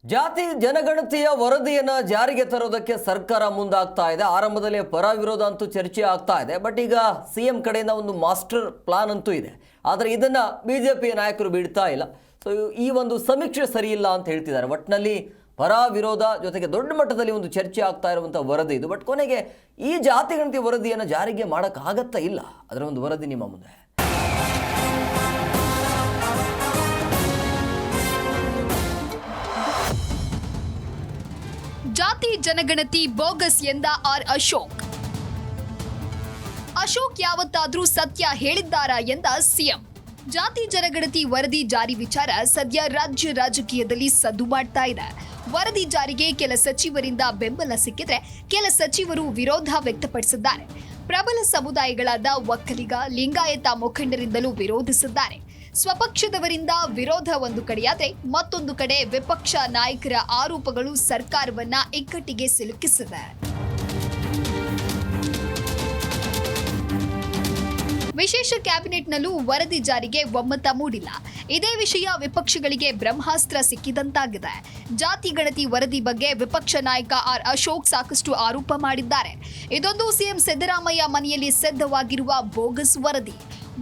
ಜಾತಿ ಜನಗಣತಿಯ ವರದಿಯನ್ನು ಜಾರಿಗೆ ತರೋದಕ್ಕೆ ಸರ್ಕಾರ ಮುಂದಾಗ್ತಾ ಇದೆ. ಆರಂಭದಲ್ಲಿ ಪರ ವಿರೋಧ ಅಂತೂ ಚರ್ಚೆ ಆಗ್ತಾ ಇದೆ. ಬಟ್ ಈಗ ಸಿಎಂ ಕಡೆಯಿಂದ ಒಂದು ಮಾಸ್ಟರ್ ಪ್ಲಾನ್ ಅಂತೂ ಇದೆ. ಆದರೆ ಇದನ್ನು ಬಿಜೆಪಿ ನಾಯಕರು ಬಿಡ್ತಾ ಇಲ್ಲ. ಸೊ ಈ ಒಂದು ಸಮೀಕ್ಷೆ ಸರಿ ಇಲ್ಲ ಅಂತ ಹೇಳ್ತಿದ್ದಾರೆ. ಒಟ್ಟಿನಲ್ಲಿ ಪರ ವಿರೋಧ ಜೊತೆಗೆ ದೊಡ್ಡ ಮಟ್ಟದಲ್ಲಿ ಒಂದು ಚರ್ಚೆ ಆಗ್ತಾ ಇರುವಂಥ ವರದಿ ಇದು. ಬಟ್ ಕೊನೆಗೆ ಈ ಜಾತಿ ಗಣತಿ ವರದಿಯನ್ನು ಜಾರಿಗೆ ಮಾಡೋಕ್ಕಾಗತ್ತಾ ಇಲ್ಲ? ಅದರ ಒಂದು ವರದಿ ನಿಮ್ಮ ಮುಂದೆ. ಜಾತಿ ಜನಗಣತಿ ಬೋಗಸ್ ಎಂದ ಆರ್ ಅಶೋಕ್. ಅಶೋಕ್ ಯಾವತ್ತಾದ್ರೂ ಸತ್ಯ ಹೇಳಿದ್ದಾರಾ ಎಂದ ಸಿಎಂ. ಜಾತಿ ಜನಗಣತಿ ವರದಿ ಜಾರಿ ವಿಚಾರ ಸದ್ಯ ರಾಜ್ಯ ರಾಜಕೀಯದಲ್ಲಿ ಸದ್ದು ಮಾಡ್ತಾ ಇದೆ. ವರದಿ ಜಾರಿಗೆ ಕೆಲ ಸಚಿವರಿಂದ ಬೆಂಬಲ ಸಿಕ್ಕಿದ್ರೆ ಕೆಲ ಸಚಿವರು ವಿರೋಧ ವ್ಯಕ್ತಪಡಿಸಿದ್ದಾರೆ. ಪ್ರಬಲ ಸಮುದಾಯಗಳಾದ ಒಕ್ಕಲಿಗ, ಲಿಂಗಾಯತ ಮುಖಂಡರಿಂದಲೂ ವಿರೋಧಿಸಿದ್ದಾರೆ. ಸ್ವಪಕ್ಷದವರಿಂದ ವಿರೋಧ ಒಂದು ಕಡೆಯಾದ್ರೆ ಮತ್ತೊಂದು ಕಡೆ ವಿಪಕ್ಷ ನಾಯಕರ ಆರೋಪಗಳು ಸರ್ಕಾರವನ್ನ ಇಕ್ಕಟ್ಟಿಗೆ ಸಿಲುಕಿಸಿದೆ. ವಿಶೇಷ ಕ್ಯಾಬಿನೆಟ್ನಲ್ಲೂ ವರದಿ ಜಾರಿಗೆ ಒಮ್ಮತ ಮೂಡಿಲ್ಲ. ಇದೇ ವಿಷಯ ವಿಪಕ್ಷಗಳಿಗೆ ಬ್ರಹ್ಮಾಸ್ತ್ರ ಸಿಕ್ಕಿದಂತಾಗಿದೆ. ಜಾತಿ ಗಣತಿ ವರದಿ ಬಗ್ಗೆ ವಿಪಕ್ಷ ನಾಯಕ ಆರ್ ಅಶೋಕ್ ಸಾಕಷ್ಟು ಆರೋಪ ಮಾಡಿದ್ದಾರೆ. ಇದೊಂದು ಸಿಎಂ ಸಿದ್ದರಾಮಯ್ಯ ಮನೆಯಲ್ಲಿ ಸಿದ್ಧವಾಗಿರುವ ಬೋಗಸ್ ವರದಿ.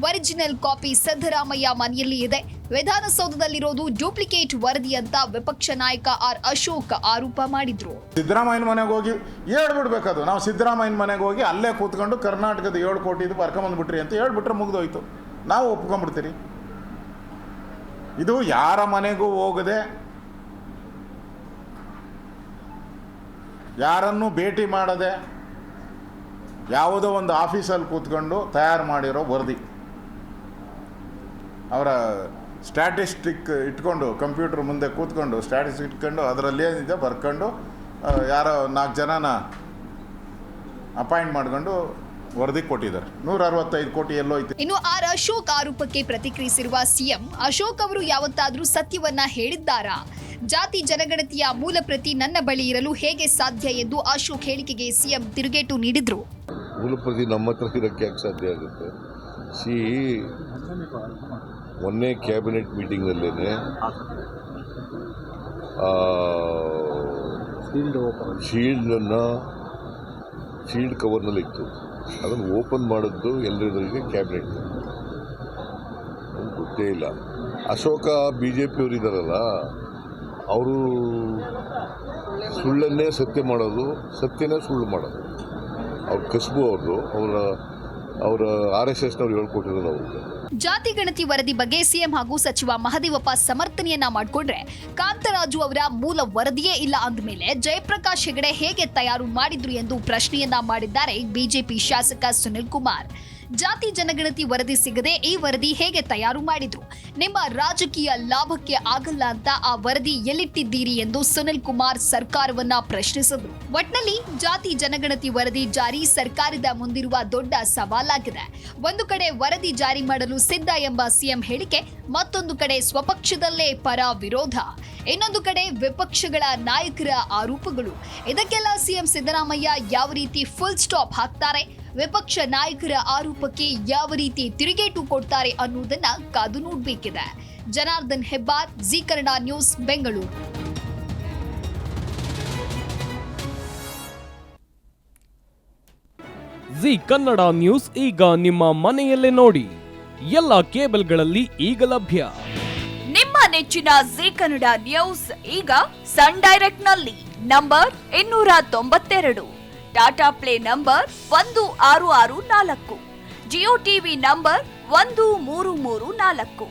ಒರಿಜಿನಲ್ ಕಾಪಿ ಸಿದ್ದರಾಮಯ್ಯ ಮನೆಯಲ್ಲಿ ಇದೆ. ವಿಧಾನಸೌಧದಲ್ಲಿರೋದು ಡೂಪ್ಲಿಕೇಟ್ ವರದಿ ಅಂತ ವಿಪಕ್ಷ ನಾಯಕ ಆರ್ ಅಶೋಕ್ ಆರೋಪ ಮಾಡಿದ್ರು. ಸಿದ್ದರಾಮಯ್ಯನ ಮನೆಗೆ ಹೋಗಿ ಹೇಳ್ಬಿಡ್ಬೇಕದು. ನಾವು ಸಿದ್ದರಾಮಯ್ಯನ ಮನೆಗೆ ಹೋಗಿ ಅಲ್ಲೇ ಕೂತ್ಕೊಂಡು ಕರ್ನಾಟಕದ 7 ಕೋಟಿ ಬರ್ಕೊಂಬಂದ್ಬಿಟ್ರಿ ಅಂತ ಹೇಳ್ಬಿಟ್ರೆ ಮುಗಿದೋಯ್ತು, ನಾವು ಒಪ್ಕೊಂಡ್ಬಿಡ್ತೀರಿ. ಇದು ಯಾರ ಮನೆಗೂ ಹೋಗದೆ, ಯಾರನ್ನೂ ಭೇಟಿ ಮಾಡದೆ, ಯಾವುದೋ ಒಂದು ಆಫೀಸಲ್ಲಿ ಕೂತ್ಕೊಂಡು ತಯಾರು ಮಾಡಿರೋ ವರದಿ. ಅವರ ಸ್ಟ್ಯಾಟಿಸ್ಟಿಕ್ ಇಟ್ಕೊಂಡು ಕಂಪ್ಯೂಟರ್ ಮುಂದೆ ಕೂತ್ಕೊಂಡು ಸ್ಟ್ಯಾಟಿಸ್ಟಿಕ್ ಇಟ್ಕೊಂಡು ಅದರಲ್ಲಿ ಏನಿದೆ ಬರ್ಕೊಂಡು ಯಾರೋ 4 ಜನನ ಅಪಾಯಿಂಟ್ ಮಾಡ್ಕೊಂಡು ವರದಿ ಕೊಟ್ಟಿದ್ದಾರೆ. 165 ಕೋಟಿ ಎಲ್ಲೋಯ್ತು. ಇನ್ನು ಆರ್ ಅಶೋಕ್ ಆರೋಪಕ್ಕೆ ಪ್ರತಿಕ್ರಿಯಿಸಿರುವ ಸಿಎಂ, ಅಶೋಕ್ ಅವರು ಯಾವತ್ತಾದ್ರೂ ಸತ್ಯವನ್ನ ಹೇಳಿದ್ದಾರಾ? ಜಾತಿ ಜನಗಣತಿಯ ಮೂಲ ಪ್ರತಿ ನನ್ನ ಬಳಿ ಇರಲು ಹೇಗೆ ಸಾಧ್ಯ ಎಂದು ಅಶೋಕ್ ಹೇಳಿಕೆಗೆ ಸಿಎಂ ತಿರುಗೇಟು ನೀಡಿದ್ರು. ಮೂಲ ಪ್ರತಿ ನಮ್ಮ ಹತ್ರ ಇರೋಕ್ಕೆ ಯಾಕೆ ಸಾಧ್ಯ ಆಗುತ್ತೆ? ಮೊನ್ನೆ ಕ್ಯಾಬಿನೆಟ್ ಮೀಟಿಂಗ್ನಲ್ಲೇ ಶೀಲ್ಡ್ ಕವರ್ನಲ್ಲಿ ಇತ್ತು. ಅದನ್ನು ಓಪನ್ ಮಾಡಿದ್ದು ಎಲ್ಲರಿಗೆ ಕ್ಯಾಬಿನೆಟ್ ಗೊತ್ತೇ ಇಲ್ಲ. ಅಶೋಕ BJP ಅವರು ಇದ್ದಾರಲ್ಲ, ಅವರು ಸುಳ್ಳನ್ನೇ ಸತ್ಯ ಮಾಡೋದು, ಸತ್ಯನೇ ಸುಳ್ಳು ಮಾಡೋದು ಅವ್ರ ಕಸಬು. ಅವರ RSSನವ್ರು ಹೇಳ್ಕೊಟ್ಟಿರೋದು ಅವ್ರಿಗೆ. ಜಾತಿ ಗಣತಿ ವರದಿ ಬಗ್ಗೆ ಸಿಎಂ ಹಾಗೂ ಸಚಿವ ಮಹದೇವಪ್ಪ ಸಮರ್ಥನೆಯನ್ನ ಮಾಡಿಕೊಂಡ್ರೆ ಕಾಂತರಾಜು ಅವರ ಮೂಲ ವರದಿಯೇ ಇಲ್ಲ ಅಂದಮೇಲೆ ಜಯಪ್ರಕಾಶ್ ಹೆಗಡೆ ಹೇಗೆ ತಯಾರು ಮಾಡಿದ್ರು ಎಂದು ಪ್ರಶ್ನೆಯನ್ನ ಮಾಡಿದ್ದಾರೆ ಬಿಜೆಪಿ ಶಾಸಕ ಸುನಿಲ್ ಕುಮಾರ್. ಜಾತಿ ಜನಗಣತಿ ವರದಿ ಸಿಗದೆ ಈ ವರದಿ ಹೇಗೆ ತಯಾರು ಮಾಡಿದ್ರು? ನಿಮ್ಮ ರಾಜಕೀಯ ಲಾಭಕ್ಕೆ ಆಗಲ್ಲ ಅಂತ ಆ ವರದಿ ಎಲ್ಲಿಟ್ಟಿದ್ದೀರಿ ಎಂದು ಸುನಿಲ್ ಕುಮಾರ್ ಸರ್ಕಾರವನ್ನ ಪ್ರಶ್ನಿಸಿದ್ರು. ಒಟ್ನಲ್ಲಿ ಜಾತಿ ಜನಗಣತಿ ವರದಿ ಜಾರಿ ಸರ್ಕಾರದ ಮುಂದಿರುವ ದೊಡ್ಡ ಸವಾಲಾಗಿದೆ. ಒಂದು ಕಡೆ ವರದಿ ಜಾರಿ ಮಾಡಲು ಸಿದ್ಧ ಎಂಬ ಸಿಎಂ ಹೇಳಿಕೆ, ಮತ್ತೊಂದು ಕಡೆ ಸ್ವಪಕ್ಷದಲ್ಲೇ ಪರ ವಿರೋಧ, ಇನ್ನೊಂದು ಕಡೆ ವಿಪಕ್ಷಗಳ ನಾಯಕರ ಆರೋಪಗಳು. ಇದಕ್ಕೆಲ್ಲ ಸಿಎಂ ಸಿದ್ದರಾಮಯ್ಯ ಯಾವ ರೀತಿ ಫುಲ್ ಸ್ಟಾಪ್ ಹಾಕ್ತಾರೆ, ವಿಪಕ್ಷ ನಾಯಕರ ಆರೋಪಕ್ಕೆ ಯಾವ ರೀತಿ ತಿರುಗೇಟು ಕೊಡ್ತಾರೆ ಅನ್ನುವುದನ್ನ ಕಾದು ನೋಡಬೇಕಿದೆ. ಜನಾರ್ದನ್ ಹೆಬ್ಬಾರ್, ಜಿ ಕನ್ನಡ ನ್ಯೂಸ್, ಬೆಂಗಳೂರು. ಜಿ ಕನ್ನಡ ನ್ಯೂಸ್ ಈಗ ನಿಮ್ಮ ಮನೆಯಲ್ಲೇ ನೋಡಿ. ಎಲ್ಲ ಕೇಬಲ್ಗಳಲ್ಲಿ ಈಗ ಲಭ್ಯ. ನಿಮ್ಮ ನೆಚ್ಚಿನ ಜಿ ಕನ್ನಡ ನ್ಯೂಸ್ ಈಗ ಸನ್ ಡೈರೆಕ್ಟ್ ನಲ್ಲಿ number 292, Tata play number 1664, Jio TV number 1334,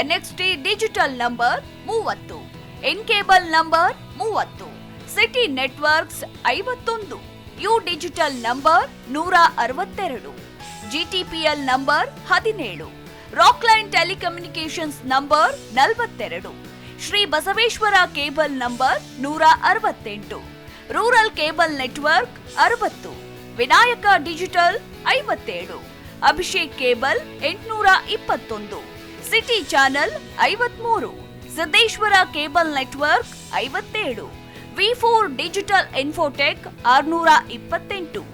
NXT digital number 30, in cable number 30, city networks 51, U digital number 162, GTPL number 17, Rockline telecommunications number 42, Shri Basaveshwara cable number 168, rural cable network 60, Vinayaka digital 57, Abhishek cable 821, city channel 53, Siddeshwara cable network 57, V4 digital Infotech 628,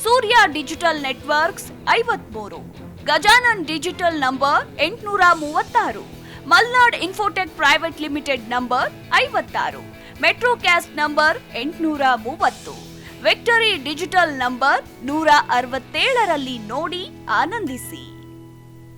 Surya digital networks 53, Gajanan digital number 836, Malnad infotech private limited number 56, Metrocast number 830, victory digital number 167ರಲ್ಲಿ ನೋಡಿ ಆನಂದಿಸಿ.